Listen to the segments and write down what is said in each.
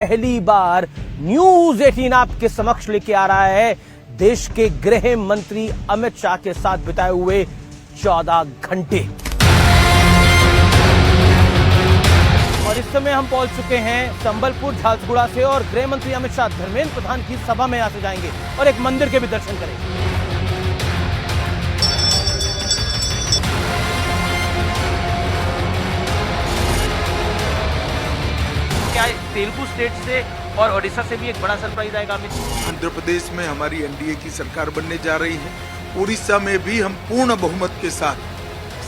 पहली बार न्यूज 18 आपके समक्ष लेके आ रहा है देश के गृह मंत्री अमित शाह के साथ बिताए हुए 14 घंटे। और इस समय हम पहुंच चुके हैं संबलपुर झारसुगुड़ा से और गृह मंत्री अमित शाह धर्मेंद्र प्रधान की सभा में यहां से जाएंगे और एक मंदिर के भी दर्शन करेंगे। क्या तेलुगु स्टेट से और ओडिशा से भी एक बड़ा सरप्राइज आएगा अमित? आंध्र प्रदेश में हमारी एनडीए की सरकार बनने जा रही है। उड़ीसा में भी हम पूर्ण बहुमत के साथ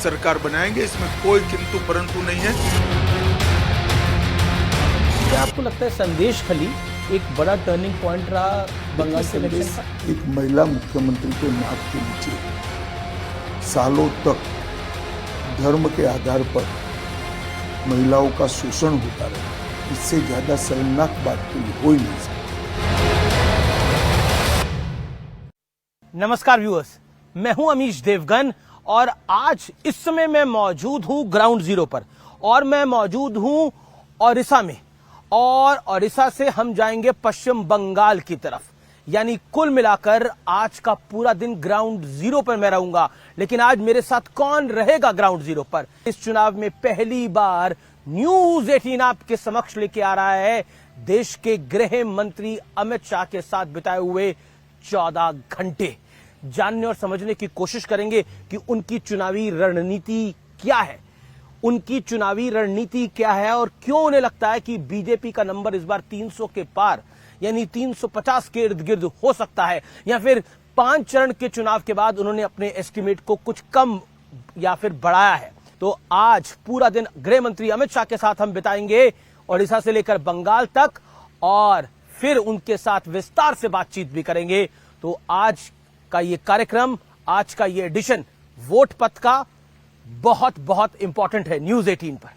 सरकार बनाएंगे, इसमें कोई किंतु परंतु नहीं है। क्या आपको लगता है संदेश खली एक बड़ा टर्निंग पॉइंट रहा बंगाल के इलेक्शन का? एक महिला मुख्यमंत्री के नाक के नीचे सालों तक धर्म के आधार पर महिलाओं का शोषण होता रहा, इससे ज्यादा शर्मनाक बात कोई हो ही नहीं सकती। नमस्कार व्यूअर्स, मैं हूं अमीश देवगन और आज इस समय मैं मौजूद हूं ग्राउंड जीरो पर और मैं मौजूद हूं ओडिशा में और ओडिशा से हम जाएंगे पश्चिम बंगाल की तरफ। यानी कुल मिलाकर आज का पूरा दिन ग्राउंड जीरो पर मैं रहूंगा। लेकिन आज मेरे साथ कौन रहेगा ग्राउंड जीरो पर? इस चुनाव में पहली बार न्यूज 18 आपके समक्ष लेके आ रहा है देश के गृह मंत्री अमित शाह के साथ बिताए हुए 14 घंटे। जानने और समझने की कोशिश करेंगे कि उनकी चुनावी रणनीति क्या है, उनकी चुनावी रणनीति क्या है और क्यों उन्हें लगता है कि बीजेपी का नंबर इस बार 300 के पार यानी 350 के इर्द गिर्द हो सकता है, या फिर 5 चरण के चुनाव के बाद उन्होंने अपने एस्टिमेट को कुछ कम या फिर बढ़ाया है। तो आज पूरा दिन गृह मंत्री अमित शाह के साथ हम बिताएंगे ओडिशा से लेकर बंगाल तक और फिर उनके साथ विस्तार से बातचीत भी करेंगे। तो आज का ये कार्यक्रम, आज का ये एडिशन वोट पथ का बहुत बहुत इंपॉर्टेंट है न्यूज 18 पर।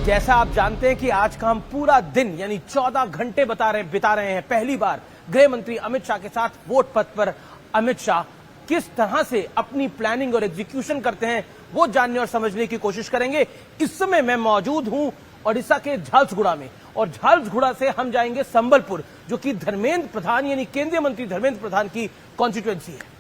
जैसा आप जानते हैं कि आज का हम पूरा दिन यानी 14 घंटे बिता रहे हैं पहली बार गृह मंत्री अमित शाह के साथ वोट पथ पर। अमित शाह किस तरह से अपनी प्लानिंग और एग्जीक्यूशन करते हैं वो जानने और समझने की कोशिश करेंगे। इस समय मैं मौजूद हूं ओडिशा के झारसुगुड़ा में और झारसुगुड़ा से हम जाएंगे संबलपुर, जो कि धर्मेंद्र प्रधान यानी केंद्रीय मंत्री धर्मेंद्र प्रधान की कॉन्स्टिट्यूएंसी है।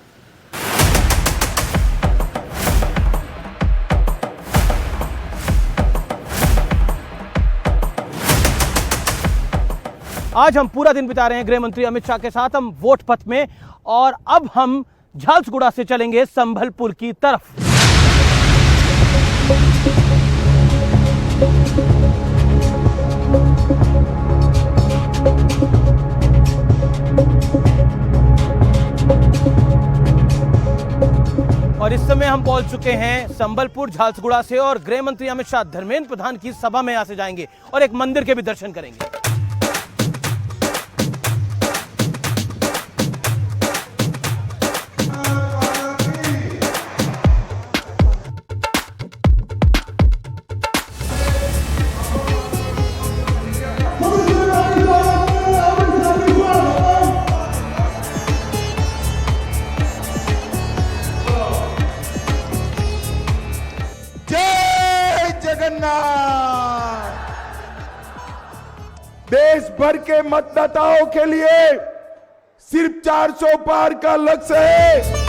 आज हम पूरा दिन बिता रहे हैं गृह मंत्री अमित शाह के साथ हम वोट पथ में और अब हम झारसुगुड़ा से चलेंगे संबलपुर की तरफ। और इस समय हम पहुंच चुके हैं संबलपुर झारसुगुड़ा से और गृह मंत्री अमित शाह धर्मेंद्र प्रधान की सभा में यहां से जाएंगे और एक मंदिर के भी दर्शन करेंगे। देश भर के मतदाताओं के लिए सिर्फ 400 पार का लक्ष्य है।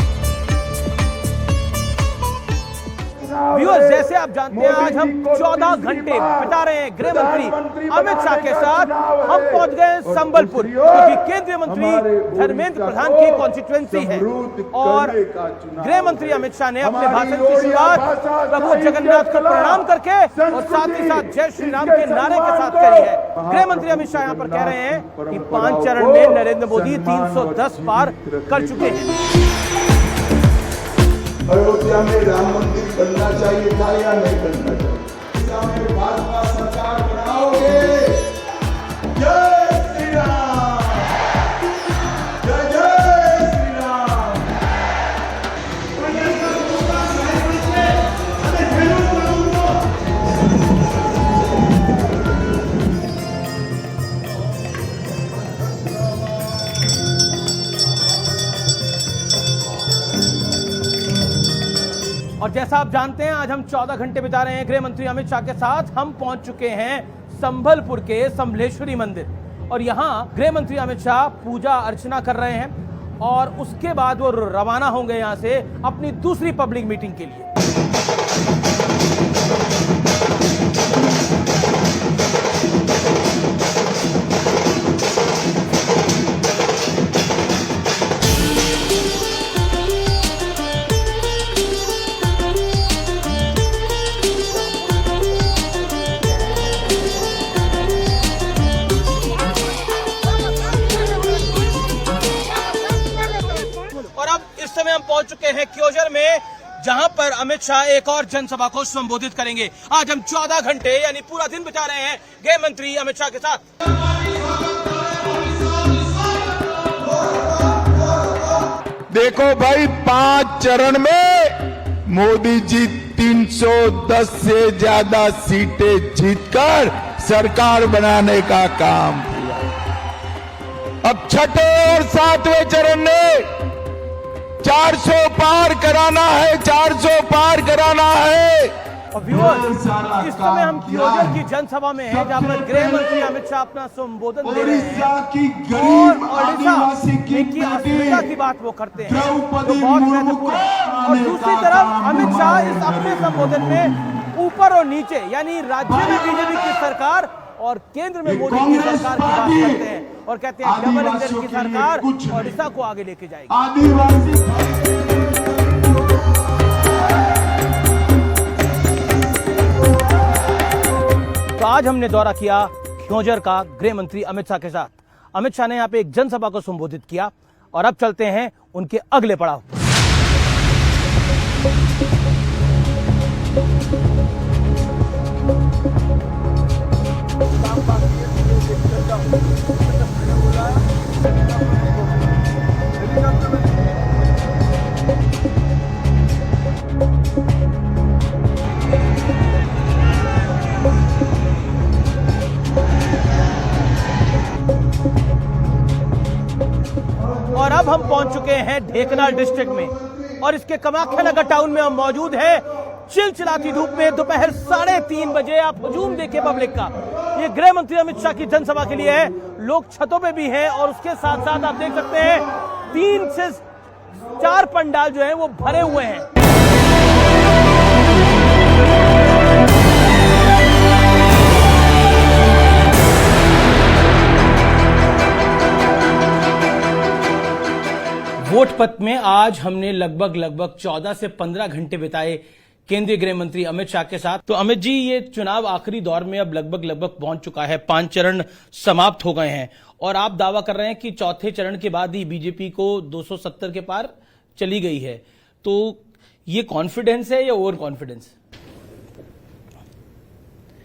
व्यूअर्स, जैसे आप जानते हैं आज हम 14 घंटे बिता रहे हैं गृह मंत्री अमित शाह के साथ। हम पहुंच गए संबलपुर, क्योंकि केंद्रीय मंत्री धर्मेंद्र प्रधान की कॉन्स्टिट्यूएंसी है और गृह मंत्री अमित शाह ने अपने भाषण की शुरुआत प्रभु जगन्नाथ को प्रणाम करके और साथ ही साथ जय श्री राम के नारे के साथ करी है। गृह मंत्री अमित शाह यहाँ पर कह रहे हैं कि 5 चरण में नरेंद्र मोदी 310 पार कर चुके हैं। अयोध्या में राम मंदिर बनना चाहिए था या नहीं बनना चाहिए? भाजपा सरकार बनाओगे? जय श्री राम, जय जय श्री राम। और जैसा आप जानते हैं, आज हम 14 घंटे बिता रहे हैं गृह मंत्री अमित शाह के साथ। हम पहुंच चुके हैं संभलपुर के समलेश्वरी मंदिर और यहां गृह मंत्री अमित शाह पूजा अर्चना कर रहे हैं और उसके बाद वो रवाना होंगे यहां से अपनी दूसरी पब्लिक मीटिंग के लिए। हम पहुंच चुके हैं क्योजर में, जहां पर अमित शाह एक और जनसभा को संबोधित करेंगे। आज हम 14 घंटे यानी पूरा दिन बिता रहे हैं गृह मंत्री अमित शाह के साथ। देखो भाई, 5 चरण में मोदी जी 310 से ज्यादा सीटें जीतकर सरकार बनाने का काम किया। अब छठे और 7वें चरण में 400 पार कराना है, 400 पार कराना है। और व्यूअर्स, इस समय हम क्योजर की जनसभा में हैं, जहां पर गृह मंत्री अमित शाह अपना संबोधन दे रहे हैं और ओडिशा की अस्मिता की बात वो करते हैं जो बहुत महत्वपूर्ण है। और दूसरी तरफ अमित शाह इस अपने संबोधन में ऊपर और नीचे यानी राज्य में बीजेपी की सरकार और केंद्र में मोदी की सरकार की बात करते हैं और कहते हैं डबल इंजन की सरकार ओडिशा को आगे लेके जाएगी। आदिवासी तो आज हमने दौरा किया क्योजर का गृह मंत्री अमित शाह के साथ। अमित शाह ने यहाँ पे एक जनसभा को संबोधित किया और अब चलते हैं उनके अगले पड़ाव। और अब हम पहुंच चुके हैं ढेंकनाल डिस्ट्रिक्ट में और इसके कामाख्या नगर टाउन में हम मौजूद हैं। चिलचिलाती धूप में दोपहर 3:30 बजे आप हुजूम देखिए पब्लिक का। ये गृह मंत्री अमित शाह की जनसभा के लिए है। लोग छतों पे भी हैं और उसके साथ साथ आप देख सकते हैं 3 से 4 पंडाल जो हैं वो भरे हुए हैं। वोट पथ में आज हमने लगभग 14 से 15 घंटे बिताए केंद्रीय गृह मंत्री अमित शाह के साथ। तो अमित जी, ये चुनाव आखिरी दौर में अब लगभग पहुंच चुका है, 5 चरण समाप्त हो गए हैं और आप दावा कर रहे हैं कि चौथे चरण के बाद ही बीजेपी को 270 के पार चली गई है। तो ये कॉन्फिडेंस है या ओवर कॉन्फिडेंस?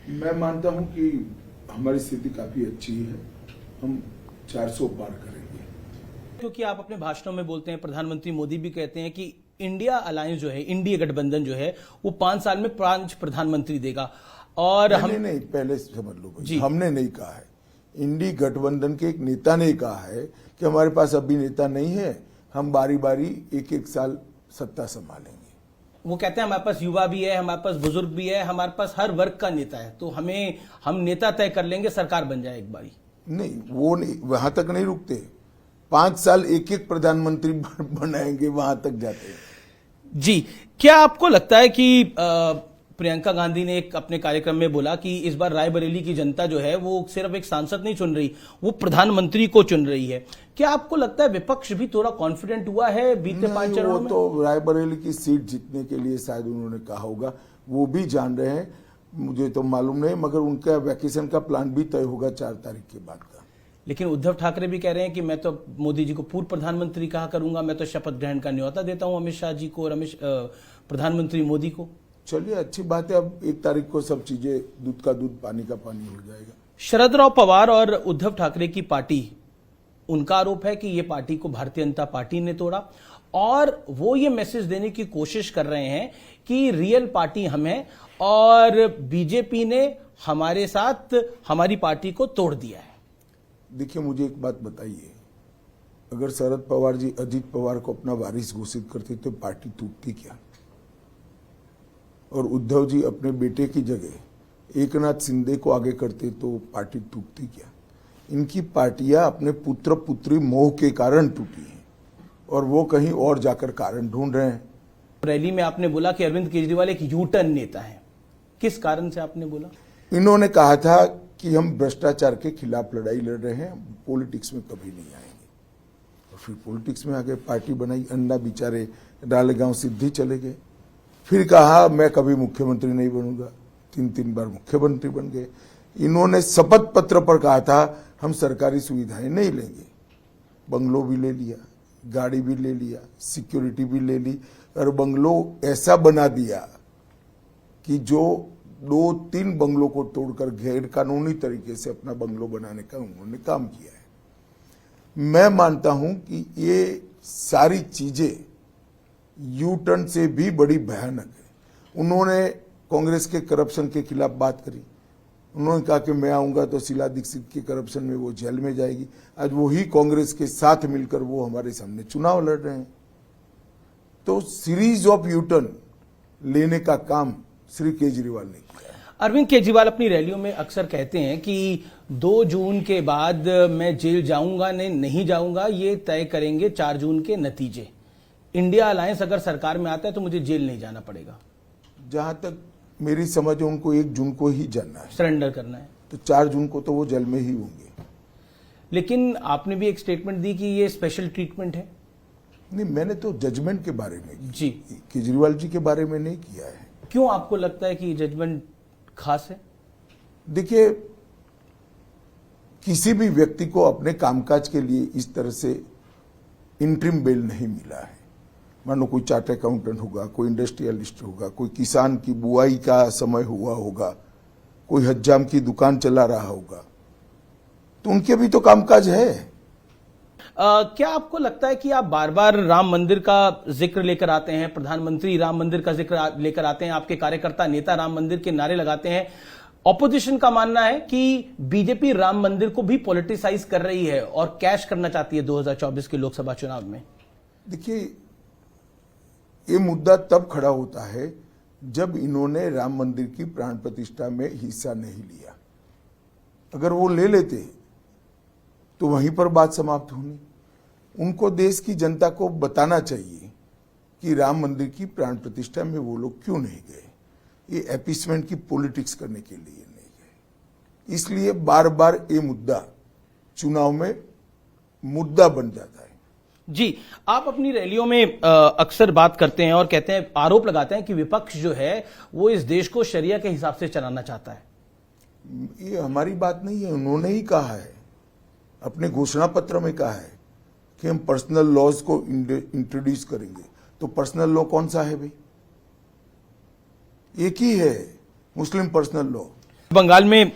मैं मानता हूं कि हमारी स्थिति काफी अच्छी है, हम 400 पार करेंगे। क्योंकि आप अपने भाषणों में बोलते हैं, प्रधानमंत्री मोदी भी कहते हैं कि इंडिया अलायंस जो है, इंडिया गठबंधन जो है, वो 5 साल में 5 प्रधानमंत्री देगा। और नहीं, पहले समझ लो भाई, हमने नहीं कहा है। इंडी गठबंधन के एक नेता ने कहा है कि हमारे पास अभी नेता नहीं है, हम बारी बारी एक साल सत्ता संभालेंगे। वो कहते हैं हमारे पास युवा भी है, हमारे पास बुजुर्ग भी है, हमारे पास हर वर्ग का नेता है, तो हम नेता तय कर लेंगे, सरकार बन जाए एक बारी। नहीं, वो नहीं, वहां तक नहीं रुकते। 5 साल एक प्रधानमंत्री बनाएंगे, वहां तक जाते हैं। जी, क्या आपको लगता है कि प्रियंका गांधी ने एक अपने कार्यक्रम में बोला कि इस बार रायबरेली की जनता जो है वो सिर्फ एक सांसद नहीं चुन रही, वो प्रधानमंत्री को चुन रही है। क्या आपको लगता है विपक्ष भी थोड़ा कॉन्फिडेंट हुआ है बीते 5 चरणों में? तो रायबरेली की सीट जीतने के लिए शायद उन्होंने कहा होगा, वो भी जान रहे हैं, मुझे तो मालूम नहीं, मगर उनका वैकेशन का प्लान भी तय होगा 4 तारीख के बाद का। लेकिन उद्धव ठाकरे भी कह रहे हैं कि मैं तो मोदी जी को पूर्व प्रधानमंत्री कहा करूंगा, मैं तो शपथ ग्रहण का न्योता देता हूं अमित शाह जी को और प्रधानमंत्री मोदी को। चलिए, अच्छी बात है, अब 1 तारीख को सब चीजें दूध का दूध पानी का पानी हो जाएगा। शरद राव पवार और उद्धव ठाकरे की पार्टी, उनका आरोप है कि ये पार्टी को भारतीय जनता पार्टी ने तोड़ा और वो ये मैसेज देने की कोशिश कर रहे हैं कि रियल पार्टी हम हैं और बीजेपी ने हमारे साथ हमारी पार्टी को तोड़ दिया है। देखिए, मुझे एक बात बताइए, अगर शरद पवार जी अजीत पवार को अपना वारिस घोषित करते तो पार्टी टूटती क्या? और उद्धव जी अपने बेटे की जगह एकनाथ शिंदे को आगे करते तो पार्टी टूटती क्या। इनकी पार्टियां अपने पुत्र पुत्री मोह के कारण टूटी हैं और वो कहीं और जाकर कारण ढूंढ रहे हैं। रैली में आपने बोला कि अरविंद केजरीवाल एक यू टर्न नेता है, किस कारण से आपने बोला? इन्होंने कहा था कि हम भ्रष्टाचार के खिलाफ लड़ाई लड़ रहे हैं, पॉलिटिक्स में कभी नहीं आएंगे। और फिर पॉलिटिक्स में आगे पार्टी बनाई, अन्ना बेचारे डालेगांव सिद्धि चले गए। फिर कहा मैं कभी मुख्यमंत्री नहीं बनूंगा, 3 बार मुख्यमंत्री बन गए। इन्होंने शपथ पत्र पर कहा था हम सरकारी सुविधाएं नहीं लेंगे, बंगलो भी ले लिया, गाड़ी भी ले लिया, सिक्योरिटी भी ले ली और बंगलो ऐसा बना दिया कि जो 2-3 बंगलों को तोड़कर गैर कानूनी तरीके से अपना बंगलो बनाने का उन्होंने काम किया है। मैं मानता हूं कि ये सारी चीजें यू टर्न से भी बड़ी भयानक है। उन्होंने कांग्रेस के करप्शन के खिलाफ बात करी, उन्होंने कहा कि मैं आऊंगा तो शीला दीक्षित के करप्शन में वो जेल में जाएगी। आज वही कांग्रेस के साथ मिलकर वो हमारे सामने चुनाव लड़ रहे हैं। तो सीरीज ऑफ यू टर्न लेने का काम श्री केजरीवाल ने किया। अरविंद केजरीवाल अपनी रैलियों में अक्सर कहते हैं कि 2 जून के बाद मैं जेल जाऊंगा नहीं जाऊंगा ये तय करेंगे 4 जून के नतीजे। इंडिया अलायंस अगर सरकार में आता है तो मुझे जेल नहीं जाना पड़ेगा। जहां तक मेरी समझ है उनको 1 जून को ही जाना है, सरेंडर करना है, तो 4 जून को तो वो जेल में ही होंगे। लेकिन आपने भी एक स्टेटमेंट दी कि ये स्पेशल ट्रीटमेंट है। नहीं, मैंने तो जजमेंट के बारे में जी, केजरीवाल जी के बारे में नहीं किया है। क्यों आपको लगता है कि जजमेंट खास है? देखिए, किसी भी व्यक्ति को अपने कामकाज के लिए इस तरह से इंटरिम बेल नहीं मिला है। मानो कोई चार्ट अकाउंटेंट होगा, कोई इंडस्ट्रियलिस्ट होगा, कोई किसान की बुआई का समय हुआ होगा, कोई हज्जाम की दुकान चला रहा होगा, तो उनके भी तो कामकाज है। क्या आपको लगता है कि आप बार बार राम मंदिर का जिक्र लेकर आते हैं, प्रधानमंत्री राम मंदिर का जिक्र लेकर आते हैं, आपके कार्यकर्ता नेता राम मंदिर के नारे लगाते हैं, ऑपोजिशन का मानना है कि बीजेपी राम मंदिर को भी पॉलिटिसाइज कर रही है और कैश करना चाहती है 2024 के लोकसभा चुनाव में? देखिए, ये मुद्दा तब खड़ा होता है जब इन्होंने राम मंदिर की प्राण प्रतिष्ठा में हिस्सा नहीं लिया। अगर वो ले लेते तो वहीं पर बात समाप्त होनी। उनको देश की जनता को बताना चाहिए कि राम मंदिर की प्राण प्रतिष्ठा में वो लोग क्यों नहीं गए। ये एपीसमेंट की पॉलिटिक्स करने के लिए नहीं गए। इसलिए बार बार ये मुद्दा चुनाव में मुद्दा बन जाता है। जी, आप अपनी रैलियों में अक्सर बात करते हैं और कहते हैं, आरोप लगाते हैं कि विपक्ष जो है वो इस देश को शरिया के हिसाब से चलाना चाहता है। ये हमारी बात नहीं है, उन्होंने ही कहा है, अपने घोषणा पत्र में कहा है कि हम पर्सनल लॉज को इंट्रोड्यूस करेंगे। तो पर्सनल लॉ कौन सा है भाई? एक ही है, मुस्लिम पर्सनल लॉ। बंगाल में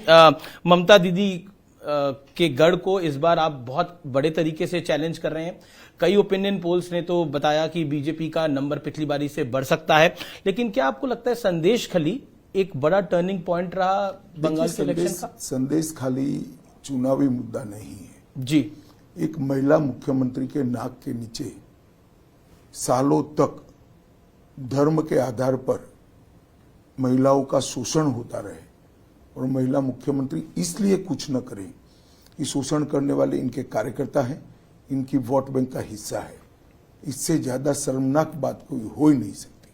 ममता दीदी के गढ़ को इस बार आप बहुत बड़े तरीके से चैलेंज कर रहे हैं। कई ओपिनियन पोल्स ने तो बताया कि बीजेपी का नंबर पिछली बारी से बढ़ सकता है, लेकिन क्या आपको लगता है संदेश खाली एक बड़ा टर्निंग पॉइंट रहा बंगाल के इलेक्शन का? संदेश खाली चुनावी मुद्दा नहीं है जी। एक महिला मुख्यमंत्री के नाक के नीचे सालों तक धर्म के आधार पर महिलाओं का शोषण होता रहे और महिला मुख्यमंत्री इसलिए कुछ न करे कि शोषण करने वाले इनके कार्यकर्ता हैं, इनकी वोट बैंक का हिस्सा है। इससे ज्यादा शर्मनाक बात कोई हो ही नहीं सकती।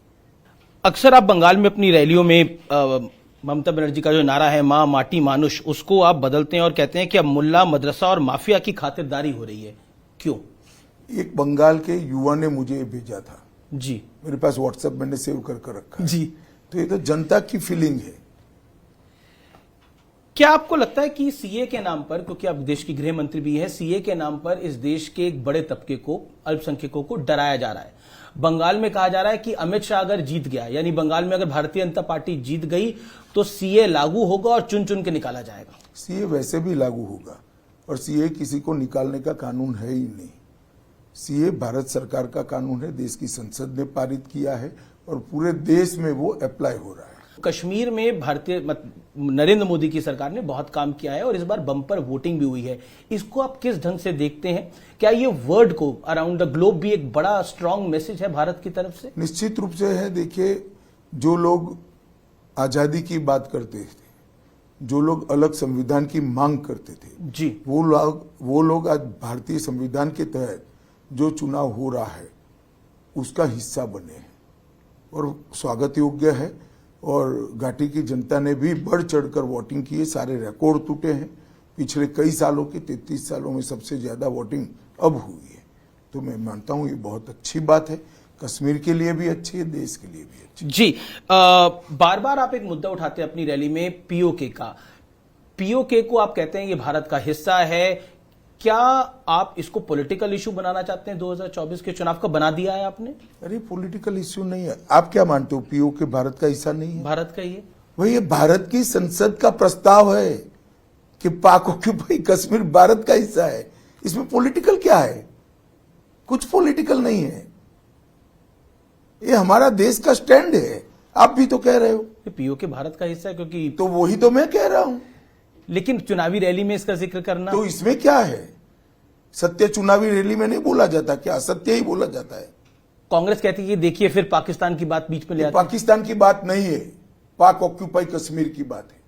अक्सर आप बंगाल में अपनी रैलियों में ममता बनर्जी का जो नारा है मां माटी मानुष, उसको आप बदलते हैं और कहते हैं कि अब मुल्ला मदरसा और माफिया की खातिरदारी हो रही है। क्यों? एक बंगाल के युवा ने मुझे भेजा था जी, मेरे पास व्हाट्सएप मैंने सेव कर रखा है जी। तो ये तो जनता की फीलिंग है। क्या आपको लगता है कि सीए के नाम पर, क्योंकि आप देश की गृह मंत्री भी है, सीए के नाम पर इस देश के एक बड़े तबके को, अल्पसंख्यकों को डराया जा रहा है? बंगाल में कहा जा रहा है कि अमित शाह अगर जीत गया, यानी बंगाल में अगर भारतीय जनता पार्टी जीत गई तो सीए लागू होगा और चुन चुन के निकाला जाएगा। सीए वैसे भी लागू होगा और सीए किसी को निकालने का कानून है ही नहीं। सीए भारत सरकार का कानून है, देश की संसद ने पारित किया है और पूरे देश में वो अप्लाई हो रहा है। कश्मीर में भारतीय नरेंद्र मोदी की सरकार ने बहुत काम किया है और इस बार बम्पर वोटिंग भी हुई है। इसको आप किस ढंग से देखते हैं? क्या ये वर्ल्ड को, अराउंड द ग्लोब भी एक बड़ा स्ट्रांग मैसेज है भारत की तरफ से? निश्चित रूप से है। देखिए, जो लोग आजादी की बात करते थे, जो लोग अलग संविधान की मांग करते थे, जी वो लोग आज भारतीय संविधान के तहत जो चुनाव हो रहा है उसका हिस्सा बने हैं और स्वागत योग्य है। और घाटी की जनता ने भी बढ़ चढ़कर वोटिंग की है, सारे रिकॉर्ड टूटे हैं। पिछले कई सालों के 33 सालों में सबसे ज्यादा वोटिंग अब हुई है, तो मैं मानता हूं ये बहुत अच्छी बात है, कश्मीर के लिए भी अच्छी है, देश के लिए भी अच्छी। जी बार बार आप एक मुद्दा उठाते हैं अपनी रैली में पीओके का। पीओके को आप कहते हैं ये भारत का हिस्सा है, क्या आप इसको पॉलिटिकल इशू बनाना चाहते हैं? 2024 के चुनाव का बना दिया है आपने? अरे पॉलिटिकल इश्यू नहीं है। आप क्या मानते हो पीओके भारत का हिस्सा नहीं है? भारत का ही है। वही ये भारत की संसद का प्रस्ताव है कि पाक ऑक्यूपाई कश्मीर भारत का हिस्सा है। इसमें पॉलिटिकल क्या है? कुछ पॉलिटिकल नहीं है, ये हमारा देश का स्टैंड है। आप भी तो कह रहे हो पीओके भारत का हिस्सा है, क्योंकि तो वही तो मैं कह रहा हूं। लेकिन चुनावी रैली में इसका जिक्र करना, तो इसमें क्या है? सत्य चुनावी रैली में नहीं बोला जाता क्या? असत्य ही बोला जाता है। कांग्रेस कहती है कि देखिए फिर पाकिस्तान की बात बीच में ले आती है। पाकिस्तान की बात नहीं है, पाक ऑक्यूपाई कश्मीर की बात है,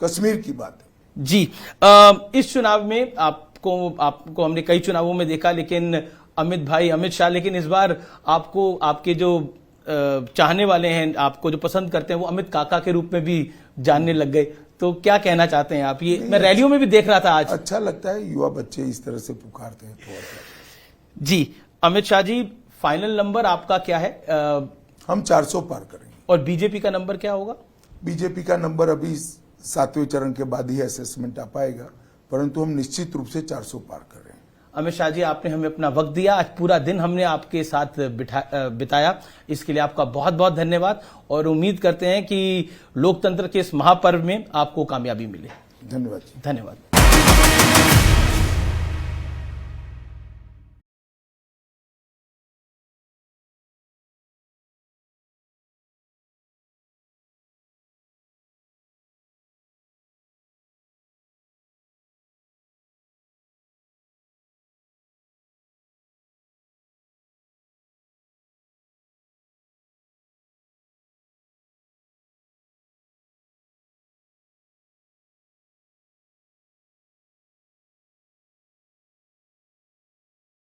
कश्मीर की बात है। जी इस चुनाव में आपको हमने कई चुनावों में देखा, लेकिन अमित शाह, लेकिन इस बार आपको आपके जो चाहने वाले हैं, आपको जो पसंद करते हैं, वो अमित काका के रूप में भी जानने लग गए। तो क्या कहना चाहते हैं आप? ये मैं रैलियों में भी देख रहा था आज। अच्छा लगता है युवा बच्चे इस तरह से पुकारते हैं तो। जी अमित शाह जी, फाइनल नंबर आपका क्या है? हम 400 पार करेंगे। और बीजेपी का नंबर क्या होगा? बीजेपी का नंबर अभी 7वें चरण के बाद ही असेसमेंट आ पाएगा, परंतु हम निश्चित रूप से 400 पार कर रहे हैं। अमित शाह जी, आपने हमें अपना वक्त दिया, आज पूरा दिन हमने आपके साथ बिताया, इसके लिए आपका बहुत बहुत धन्यवाद। और उम्मीद करते हैं कि लोकतंत्र के इस महापर्व में आपको कामयाबी मिले। धन्यवाद। धन्यवाद।